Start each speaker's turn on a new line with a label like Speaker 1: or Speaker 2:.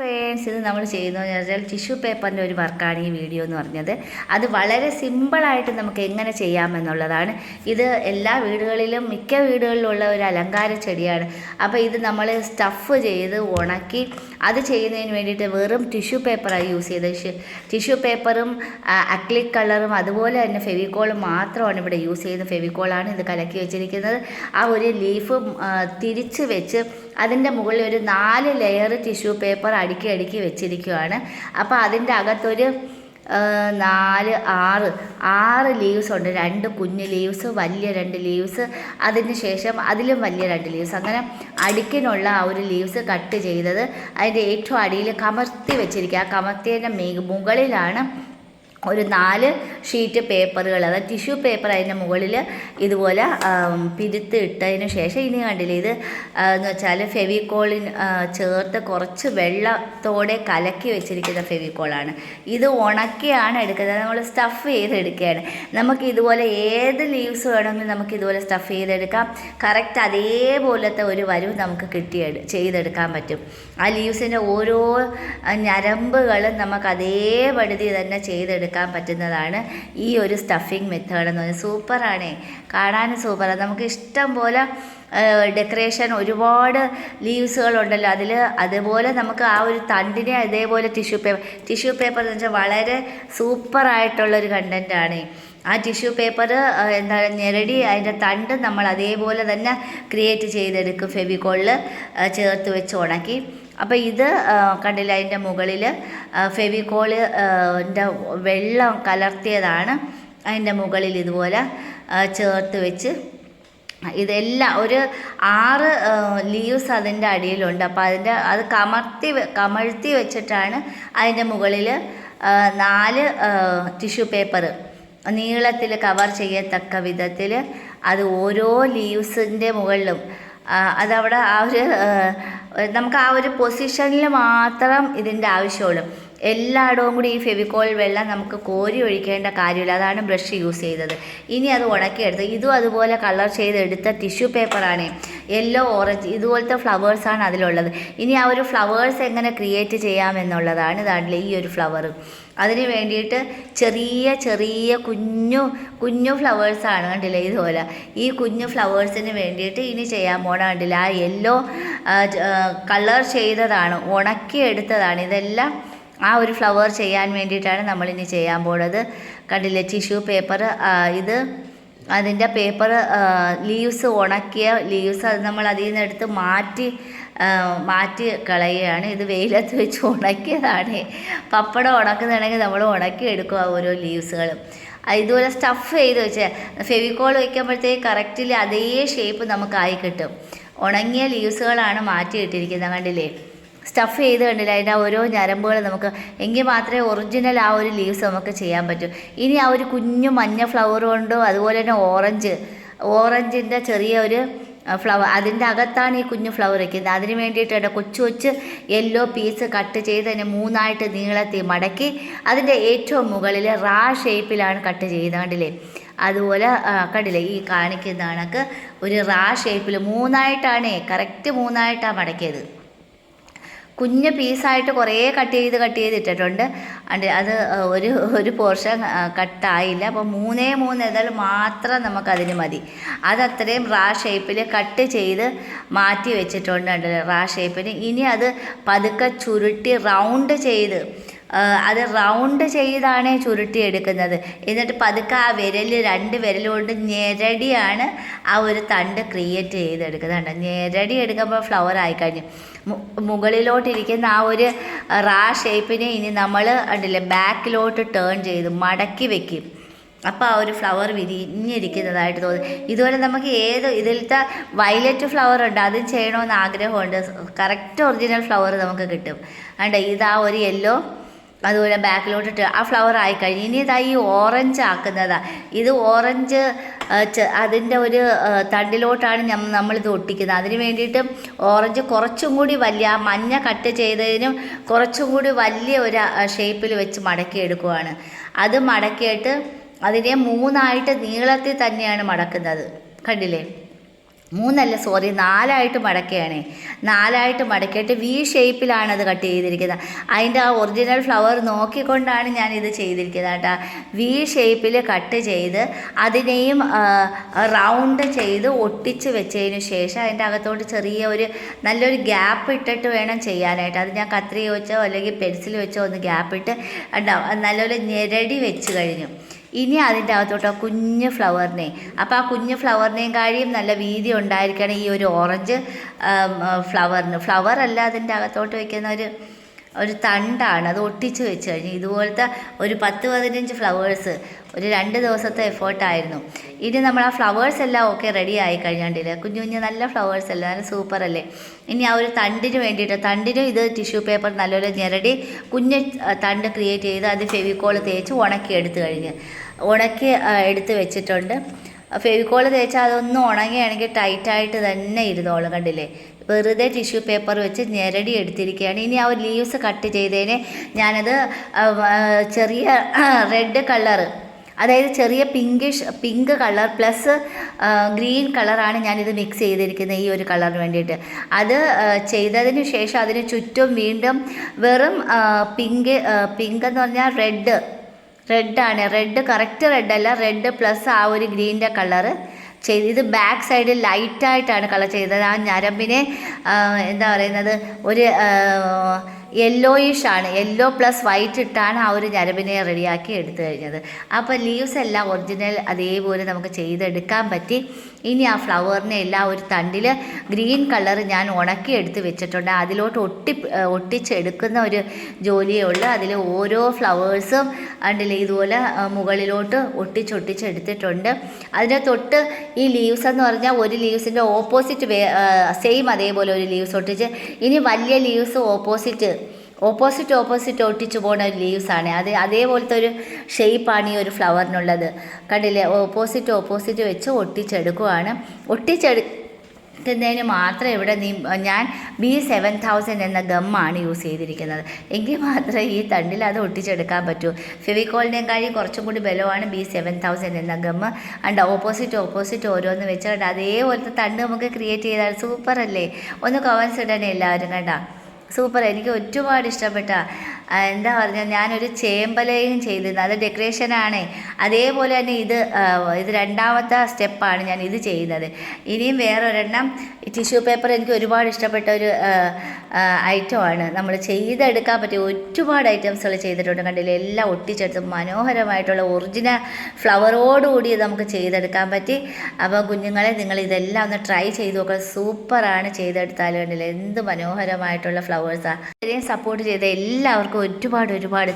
Speaker 1: Friends, ഇത് നമ്മൾ ചെയ്യുന്നതെന്ന് വെച്ചാൽ ടിഷ്യൂ പേപ്പറിൻ്റെ ഒരു വർക്കാണ് ഈ വീഡിയോ എന്ന് പറഞ്ഞത്. അത് വളരെ സിമ്പിളായിട്ട് നമുക്ക് എങ്ങനെ ചെയ്യാമെന്നുള്ളതാണ്. ഇത് എല്ലാ വീടുകളിലും മിക്ക വീടുകളിലുള്ള ഒരു അലങ്കാര ചെടിയാണ്. അപ്പോൾ ഇത് നമ്മൾ സ്റ്റഫ് ചെയ്ത് ഉണക്കി അത് ചെയ്യുന്നതിന് വേണ്ടിയിട്ട് വെറും ടിഷ്യൂ പേപ്പറാണ് യൂസ് ചെയ്തത്. ടിഷ്യൂ പേപ്പറും അക്ലിക് കളറും അതുപോലെ തന്നെ ഫെവിക്കോളും മാത്രമാണ് ഇവിടെ യൂസ് ചെയ്യുന്നത്. ഫെവിക്കോളാണ് ഇത് കലക്കി വെച്ചിരിക്കുന്നത്. ആ ഒരു ലീഫ് തിരിച്ച് വെച്ച് അതിൻ്റെ മുകളിൽ ഒരു 4 ലെയർ ടിഷ്യൂ പേപ്പർ അടുക്കി വെച്ചിരിക്കുകയാണ്. അപ്പോൾ അതിൻ്റെ അകത്തൊരു 6 ലീവ്സ് ഉണ്ട്. 2 കുഞ്ഞ് ലീവ്സ്, വലിയ 2 ലീവ്സ്, അതിന് ശേഷം അതിലും വലിയ 2 ലീവ്സ്, അങ്ങനെ അടുക്കിനുള്ള ആ ഒരു ലീവ്സ് കട്ട് ചെയ്തത് അതിൻ്റെ ഏറ്റവും അടിയിൽ കമർത്തി വെച്ചിരിക്കുക. ആ കമർത്തിയതിൻ്റെ മുകളിലാണ് ഒരു 4 ഷീറ്റ് പേപ്പറുകൾ, അതായത് ടിഷ്യൂ പേപ്പർ അതിൻ്റെ മുകളിൽ ഇതുപോലെ പിരുത്ത് ഇട്ടതിന് ശേഷം ഇനി കണ്ടില്ലേ, ഇത് എന്ന് വെച്ചാൽ ഫെവിക്കോളിന് ചേർത്ത് കുറച്ച് വെള്ളത്തോടെ കലക്കി വെച്ചിരിക്കുന്ന ഫെവിക്കോളാണ്. ഇത് ഉണക്കിയാണ് എടുക്കുന്നത്. നമ്മൾ സ്റ്റഫ് ചെയ്തെടുക്കുകയാണ്. നമുക്ക് ഇതുപോലെ ഏത് ലീവ്സ് വേണമെങ്കിലും നമുക്ക് ഇതുപോലെ സ്റ്റഫ് ചെയ്തെടുക്കാം. കറക്റ്റ് അതേപോലത്തെ ഒരു വരവ് നമുക്ക് ചെയ്തെടുക്കാൻ പറ്റും. ആ ലീവ്സിൻ്റെ ഓരോ ഞരമ്പുകളും നമുക്ക് അതേപടി തന്നെ ചെയ്തെടുക്കാം പറ്റുന്നതാണ് ഈ ഒരു സ്റ്റഫിങ് മെത്തേഡ് എന്ന് പറഞ്ഞാൽ. സൂപ്പറാണേ, കാണാനും സൂപ്പറാണ്. നമുക്ക് ഇഷ്ടം പോലെ ഡെക്കറേഷൻ ഒരുപാട് ലീവ്സുകളുണ്ടല്ലോ അതിൽ. അതുപോലെ നമുക്ക് ആ ഒരു തണ്ടിനെ അതേപോലെ ടിഷ്യൂ പേപ്പർ എന്ന് വെച്ചാൽ വളരെ സൂപ്പറായിട്ടുള്ളൊരു കണ്ടൻറ്റാണ്. ആ ടിഷ്യൂ പേപ്പർ ഞെരടി അതിൻ്റെ തണ്ട് നമ്മൾ അതേപോലെ തന്നെ ക്രിയേറ്റ് ചെയ്തെടുക്കും ഫെവിക്കോളിൽ ചേർത്ത് വെച്ച് ഉണക്കി. അപ്പോൾ ഇത് കണ്ടില്ല, അതിൻ്റെ മുകളിൽ ഫെവിക്കോളിൻ്റെ വെള്ളം കലർത്തിയതാണ് അതിൻ്റെ മുകളിൽ ഇതുപോലെ ചേർത്ത് വെച്ച് ഇതെല്ലാം ഒരു 6 ലീവ്സ് അതിൻ്റെ അടിയിലുണ്ട്. അപ്പോൾ അത് കമഴ്ത്തി വെച്ചിട്ടാണ് അതിൻ്റെ മുകളിൽ 4 ടിഷ്യൂ പേപ്പർ നീളത്തിൽ കവർ ചെയ്യത്തക്ക വിധത്തിൽ അത് ഓരോ ലീവ്സിൻ്റെ മുകളിലും അതവിടെ നമുക്ക് ആ ഒരു പൊസിഷനിൽ മാത്രം ഇതിൻ്റെ ആവശ്യമുള്ളൂ. എല്ലായിടവും കൂടി ഈ ഫെവിക്കോൾ വെള്ളം നമുക്ക് കോരി ഒഴിക്കേണ്ട കാര്യമില്ല. അതാണ് ബ്രഷ് യൂസ് ചെയ്തത്. ഇനി അത് ഉണക്കിയെടുത്ത് ഇതും അതുപോലെ കളർ ചെയ്തെടുത്ത ടിഷ്യൂ പേപ്പറാണ്. യെല്ലോ, ഓറഞ്ച് ഇതുപോലത്തെ ഫ്ലവേഴ്സാണ് അതിലുള്ളത്. ഇനി ആ ഒരു ഫ്ലവേഴ്സ് എങ്ങനെ ക്രിയേറ്റ് ചെയ്യാമെന്നുള്ളതാണ് ഇതാണ്ടില്ലേ ഈ ഒരു ഫ്ലവർ. അതിന് വേണ്ടിയിട്ട് ചെറിയ കുഞ്ഞു ഫ്ലവേഴ്സാണ് കണ്ടില്ലേ ഇതുപോലെ. ഈ കുഞ്ഞു ഫ്ലവേഴ്സിന് വേണ്ടിയിട്ട് ഇനി ചെയ്യാൻ പോണ കണ്ടില്ല, ആ യെല്ലോ കളർ ചെയ്തതാണ്, ഉണക്കിയെടുത്തതാണ്. ഇതെല്ലാം ആ ഒരു ഫ്ലവർ ചെയ്യാൻ വേണ്ടിയിട്ടാണ് നമ്മളിനി ചെയ്യാൻ പോണത്. കണ്ടില്ലേ ടിഷ്യൂ പേപ്പർ, ഇത് അതിൻ്റെ പേപ്പർ ലീവ്സ്, ഉണക്കിയ ലീവ്സ്, അത് നമ്മൾ അതിൽ നിന്ന് എടുത്ത് മാറ്റി കളയുകയാണ്. ഇത് വെയിലത്ത് വെച്ച് ഉണക്കിയതാണ്. പപ്പടം ഉണക്കുന്നുണ്ടെങ്കിൽ നമ്മൾ ഉണക്കി എടുക്കുക ഓരോ ലീവ്സുകളും. ഇതുപോലെ സ്റ്റഫ് ചെയ്ത് വെച്ച് ഫെവിക്കോൾ വയ്ക്കുമ്പോഴത്തേക്ക് കറക്റ്റിൽ അതേ ഷേപ്പ് നമുക്കായി കിട്ടും. ഉണങ്ങിയ ലീവ്സുകളാണ് മാറ്റിയിട്ടിരിക്കുന്നത് കണ്ടില്ലേ. സ്റ്റഫ് ചെയ്ത് കണ്ടില്ല, അതിൻ്റെ ഓരോ ഞരമ്പുകൾ നമുക്ക് എങ്കിൽ മാത്രമേ ഒറിജിനൽ ആ ഒരു ലീവ്സ് നമുക്ക് ചെയ്യാൻ പറ്റൂ. ഇനി ആ ഒരു കുഞ്ഞു മഞ്ഞ ഫ്ലവർ കൊണ്ടോ അതുപോലെ തന്നെ ഓറഞ്ചിൻ്റെ ചെറിയ ഒരു ഫ്ലവർ, അതിൻ്റെ അകത്താണ് ഈ കുഞ്ഞു ഫ്ലവർ വയ്ക്കുന്നത്. അതിന് വേണ്ടിയിട്ട് കൊച്ചു യെല്ലോ പീസ് കട്ട് ചെയ്ത് അതിനെ 3ആയിട്ട് നീളത്തിൽ മടക്കി അതിൻ്റെ ഏറ്റവും മുകളിൽ ഷേപ്പിലാണ് കട്ട് ചെയ്യുന്നത് കണ്ടില്ലേ. അതുപോലെ കണ്ടില്ലേ ഈ കാണിക്കുന്ന കണക്ക് ഒരു ഷേപ്പിൽ 3ആയിട്ടാണ്, കറക്റ്റ് 3ആയിട്ടാണ് മടക്കിയത്. കുഞ്ഞ് പീസായിട്ട് കുറേ കട്ട് ചെയ്ത് ഇട്ടിട്ടുണ്ട്. അത് ഒരു പോർഷൻ കട്ടായില്ല. അപ്പോൾ 3 ഇതൾ മാത്രം നമുക്കതിന് മതി. അതത്രയും ഷേപ്പിൽ കട്ട് ചെയ്ത് മാറ്റി വെച്ചിട്ടുണ്ട് ഷേപ്പിന്. ഇനി അത് പതുക്കെ ചുരുട്ടി റൗണ്ട് ചെയ്ത് റൗണ്ട് ചെയ്താണ് ചുരുട്ടിയെടുക്കുന്നത്. എന്നിട്ട് പതുക്കെ ആ 2 വിരൽ കൊണ്ട് ഞെരടിയാണ് ആ ഒരു തണ്ട് ക്രിയേറ്റ് ചെയ്തെടുക്കുന്നത്. ഞെരടി എടുക്കുമ്പോൾ ഫ്ലവർ ആയിക്കഴിഞ്ഞു. മുകളിലോട്ടിരിക്കുന്ന ആ ഒരു ഷേപ്പിനെ ഇനി നമ്മൾ ഉണ്ടല്ലേ ബാക്കിലോട്ട് ടേൺ ചെയ്ത് മടക്കി വെക്കും. അപ്പോൾ ആ ഒരു ഫ്ലവർ വിരിഞ്ഞിരിക്കുന്നതായിട്ട് തോന്നും. ഇതുപോലെ നമുക്ക് ഇതിലത്തെ വയലറ്റ് ഫ്ലവർ ഉണ്ട്, അതും ചെയ്യണമെന്ന് ആഗ്രഹമുണ്ട്. കറക്റ്റ് ഒറിജിനൽ ഫ്ലവർ നമുക്ക് കിട്ടും. ഇതാ ഒരു യെല്ലോ, അതുപോലെ ബാക്കിലോട്ടിട്ട് ആ ഫ്ലവർ ആയിക്കഴിഞ്ഞ് ഇനി ഇതാ ഈ ഓറഞ്ച് ആക്കുന്നതാണ്. ഇത് ഓറഞ്ച് അതിൻ്റെ ഒരു തണ്ടിലോട്ടാണ് നമ്മളിത് ഒട്ടിക്കുന്നത്. അതിന് വേണ്ടിയിട്ട് ഓറഞ്ച് കുറച്ചും കൂടി വലിയ, മഞ്ഞ കട്ട് ചെയ്തതിനും കുറച്ചും കൂടി വലിയ ഒരു ഷേപ്പിൽ വെച്ച് മടക്കിയെടുക്കുവാണ്. അത് മടക്കിയിട്ട് അതിനെ 3ആയിട്ട് നീളത്തിൽ തന്നെയാണ് മടക്കുന്നത് കണ്ടില്ലേ. മൂന്നല്ല സോറി 4ആയിട്ട് മടക്കുകയാണ്. 4ആയിട്ട് മടക്കിയിട്ട് വി ഷേപ്പിലാണ് അത് കട്ട് ചെയ്തിരിക്കുന്നത്. അതിൻ്റെ ആ ഒറിജിനൽ ഫ്ലവർ നോക്കിക്കൊണ്ടാണ് ഞാനിത് ചെയ്തിരിക്കുന്നത് കേട്ടോ. വി ഷേപ്പിൽ കട്ട് ചെയ്ത് അതിനെയും റൗണ്ട് ചെയ്ത് ഒട്ടിച്ച് വെച്ചതിന് ശേഷം അതിൻ്റെ അകത്തോട്ട് ചെറിയ ഒരു നല്ലൊരു ഗ്യാപ്പ് ഇട്ടിട്ട് വേണം ചെയ്യാനായിട്ട്. അത് ഞാൻ കത്രിക വെച്ചോ അല്ലെങ്കിൽ പെൻസിൽ വെച്ചോ ഒന്ന് ഗ്യാപ്പ് ഇട്ട് നല്ലൊരു ഞെരടി വെച്ച് കഴിഞ്ഞു. ഇനി അതിൻ്റെ അകത്തോട്ട് ആ കുഞ്ഞ് ഫ്ലവറിനെ, അപ്പോൾ ആ കുഞ്ഞ് ഫ്ലവറിനെയും കാര്യം നല്ല വീതി ഉണ്ടായിരിക്കണം ഈ ഒരു ഓറഞ്ച് ഫ്ലവറിന്. ഫ്ലവറല്ല, അതിൻ്റെ അകത്തോട്ട് വയ്ക്കുന്ന ഒരു തണ്ടാണ്. അത് ഒട്ടിച്ച് വെച്ച് കഴിഞ്ഞ് ഇതുപോലത്തെ ഒരു 10-15 ഫ്ലവേഴ്സ് ഒരു 2 ദിവസത്തെ എഫേർട്ടായിരുന്നു. ഇനി നമ്മൾ ആ ഫ്ലവേഴ്സ് എല്ലാം ഓക്കെ റെഡി ആയി കഴിഞ്ഞാണ്ടില്ല, കുഞ്ഞു കുഞ്ഞു നല്ല ഫ്ലവേഴ്സ് അല്ലേ, നല്ല സൂപ്പറല്ലേ. ഇനി ആ ഒരു തണ്ടിന് വേണ്ടിയിട്ട്, തണ്ടിനും ഇത് ടിഷ്യൂ പേപ്പർ നല്ലപോലെ ഞെരടി കുഞ്ഞ് തണ്ട് ക്രിയേറ്റ് ചെയ്ത് അത് ഫെവിക്കോൾ തേച്ച് ഉണക്കി എടുത്ത് വെച്ചിട്ടുണ്ട്. ഫെവിക്കോൾ തേച്ചാൽ അതൊന്നും ഉണങ്ങുകയാണെങ്കിൽ ടൈറ്റായിട്ട് തന്നെ ഇരുന്നോളും. കണ്ടില്ലേ, വെറുതെ ടിഷ്യൂ പേപ്പർ വെച്ച് ഞെരടി എടുത്തിരിക്കുകയാണ്. ഇനി ആ ഒരു ലീവ്സ് കട്ട് ചെയ്തതിന് ഞാനത് ചെറിയ റെഡ് കളറ്, അതായത് ചെറിയ പിങ്ക് കളർ പ്ലസ് ഗ്രീൻ കളറാണ് ഞാനിത് മിക്സ് ചെയ്തിരിക്കുന്നത് ഈ ഒരു കളറിന് വേണ്ടിയിട്ട്. അത് ചെയ്തതിന് ശേഷം അതിന് ചുറ്റും വീണ്ടും വെറും പിങ്ക് എന്ന് പറഞ്ഞാൽ റെഡാണ്. കറക്റ്റ് റെഡല്ല, റെഡ് പ്ലസ് ആ ഒരു ഗ്രീൻ്റെ കളറ് ചെയ്ത് ഇത് ബാക്ക് സൈഡ് ലൈറ്റായിട്ടാണ് കളർ ചെയ്തത്. ആ ഞരമ്പിനെ എന്താ പറയുന്നത്, ഒരു യെല്ലോയിഷ് ആണ്, യെല്ലോ പ്ലസ് വൈറ്റ് ഇട്ടാണ് ആ ഒരു ഞരമ്പിനെ റെഡിയാക്കി എടുത്തു കഴിഞ്ഞത്. അപ്പോൾ ലീവ്സ് എല്ലാം ഒറിജിനൽ അതേപോലെ നമുക്ക് ചെയ്തെടുക്കാൻ പറ്റി. ഇനി ആ ഫ്ലവറിനെ എല്ലാം ഒരു തണ്ടിൽ ഗ്രീൻ കളർ ഞാൻ ഉണക്കി എടുത്ത് വെച്ചിട്ടുണ്ട്. അതിലോട്ട് ഒട്ടിച്ചെടുക്കുന്ന ഒരു ജോലിയേ ഉള്ളൂ. അതിൽ ഓരോ ഫ്ലവേഴ്സും അതിൽ ഇതുപോലെ മുകളിലോട്ട് ഒട്ടിച്ചെടുത്തിട്ടുണ്ട്. അതിൻ്റെ തൊട്ട് ഈ ലീവ്സ് എന്ന് പറഞ്ഞാൽ ഒരു ലീവ്സിൻ്റെ ഓപ്പോസിറ്റ് സെയിം അതേപോലെ ഒരു ലീവ്സ് ഒട്ടിച്ച്, ഇനി വലിയ ലീവ്സ് ഓപ്പോസിറ്റ് ഒട്ടിച്ച് പോകുന്ന ഒരു ലീവ്സാണ്. അതേപോലത്തെ ഒരു ഷേപ്പാണ് ഈ ഒരു ഫ്ലവറിനുള്ളത്. കണ്ടില്ലേ, ഓപ്പോസിറ്റ് വെച്ച് ഒട്ടിച്ചെടുക്കുവാണ്. ഒട്ടിച്ചെടുക്കുന്നതിന് മാത്രം ഇവിടെ ഞാൻ B7000 എന്ന ഗമ്മാണ് യൂസ് ചെയ്തിരിക്കുന്നത്. എങ്കിൽ മാത്രമേ ഈ തണ്ടിൽ അത് ഒട്ടിച്ചെടുക്കാൻ പറ്റൂ. ഫെവിക്കോളിനെയും കാര്യം കുറച്ചും കൂടി ബലമാണ് B7000 എന്ന ഗമ്മ്. അണ്ട് ഓപ്പോസിറ്റ് ഓരോന്ന് വെച്ചുകൊണ്ട് അതേപോലത്തെ തണ്ട് നമുക്ക് ക്രിയേറ്റ് ചെയ്താൽ സൂപ്പർ അല്ലേ. ഒന്ന് കമൻസ് ഇടണേ എല്ലാവരും കേട്ടോ. സൂപ്പർ, എനിക്ക് ഒരുപാട് ഇഷ്ടപ്പെട്ട. എന്താ പറഞ്ഞാൽ ഞാനൊരു ചേമ്പലയും ചെയ്തിരുന്നു, അത് ഡെക്കറേഷനാണ്. അതേപോലെ തന്നെ ഇത് 2ാമത്തെ സ്റ്റെപ്പാണ് ഞാൻ ഇത് ചെയ്യുന്നത്. ഇനിയും വേറൊരെണ്ണം ടിഷ്യൂ പേപ്പർ എനിക്ക് ഒരുപാട് ഇഷ്ടപ്പെട്ട ഒരു ഐറ്റമാണ്. നമ്മൾ ചെയ്തെടുക്കാൻ പറ്റിയ ഒരുപാട് ഐറ്റംസുകൾ ചെയ്തിട്ടുണ്ട്. കണ്ടില്ലേ, എല്ലാം ഒട്ടിച്ചെടുത്ത് മനോഹരമായിട്ടുള്ള ഒറിജിനൽ ഫ്ലവറോടുകൂടി നമുക്ക് ചെയ്തെടുക്കാൻ പറ്റി. അപ്പോൾ കുഞ്ഞുങ്ങളെ നിങ്ങൾ ഇതെല്ലാം ഒന്ന് ട്രൈ ചെയ്ത് നോക്കുക. സൂപ്പറാണ് ചെയ്തെടുത്താലും. കണ്ടില്ലേ, എന്ത് മനോഹരമായിട്ടുള്ള ഫ്ലവേഴ്സാണ്. ഇത്രയും സപ്പോർട്ട് ചെയ്ത എല്ലാവർക്കും ഒരുപാട്